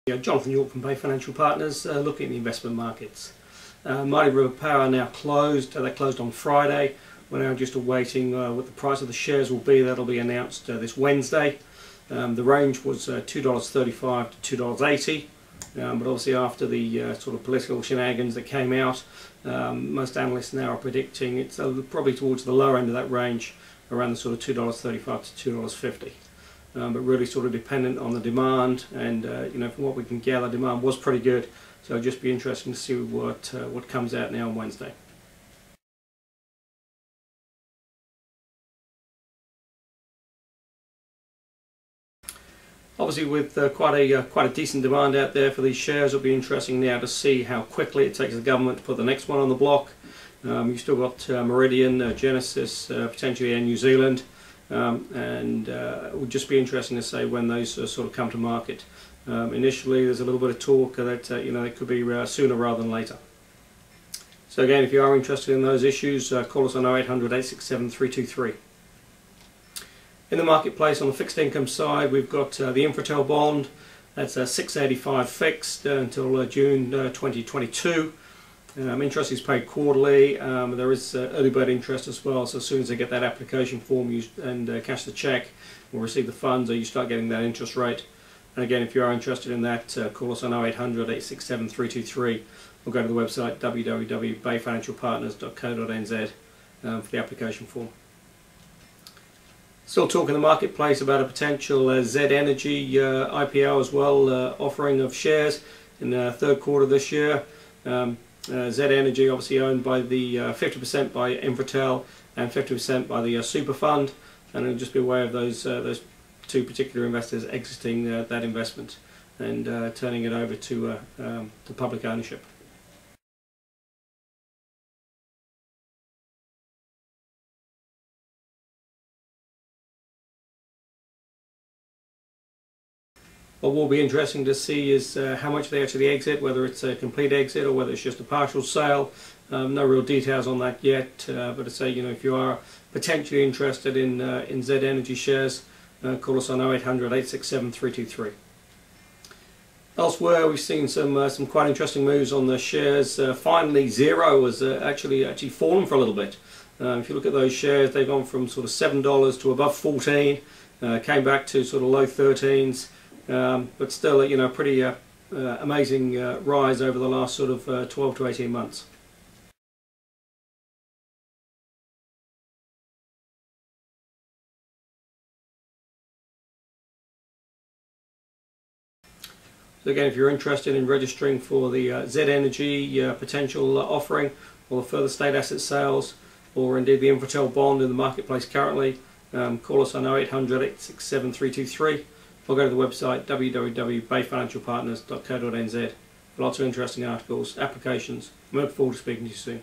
Jonathan York from Bay Financial Partners, looking at the investment markets. Mighty River Power now closed. They closed on Friday. We're now just awaiting what the price of the shares will be. That'll be announced this Wednesday. The range was $2.35 to $2.80, but obviously after the sort of political shenanigans that came out, most analysts now are predicting it's probably towards the lower end of that range, around the sort of $2.35 to $2.50. But really sort of dependent on the demand, and from what we can gather, demand was pretty good, so it'll just be interesting to see what comes out now on Wednesday. Obviously, with quite a decent demand out there for these shares, it'll be interesting now to see how quickly it takes the government to put the next one on the block. You've still got Meridian, Genesis, potentially in New Zealand. It would just be interesting to say when those sort of come to market. Initially, there's a little bit of talk that it could be sooner rather than later. So again, if you are interested in those issues, call us on 0800 867 323. In the marketplace, on the fixed income side, we've got the Infratel bond. That's a 685 fixed until June 2022. Interest is paid quarterly. There is early bird interest as well, so as soon as they get that application form and cash the check or receive the funds, you start getting that interest rate. And again, if you are interested in that, call us on 0800 867 323 or go to the website www.bayfinancialpartners.co.nz for the application form. Still talking in the marketplace about a potential Z Energy IPO as well, offering of shares in the third quarter this year. Z Energy obviously owned by the 50% by Infratel and 50% by the Super Fund, and it'll just be aware of those two particular investors exiting that investment and turning it over to public ownership. What will be interesting to see is how much they actually exit, whether it's a complete exit or whether it's just a partial sale. No real details on that yet, but I say, if you are potentially interested in Z Energy shares, call us on 0800 867 323. Elsewhere, we've seen some quite interesting moves on the shares. Finally, Xero has actually fallen for a little bit. If you look at those shares, they've gone from sort of $7 to above 14, came back to sort of low 13s. But still, a pretty amazing rise over the last sort of 12 to 18 months. So again, if you're interested in registering for the Z Energy potential offering, or the further state asset sales, or indeed the Infratel bond in the marketplace currently, call us on 0800 867 323. Or go to the website www.bayfinancialpartners.co.nz for lots of interesting articles, applications. I look forward to speaking to you soon.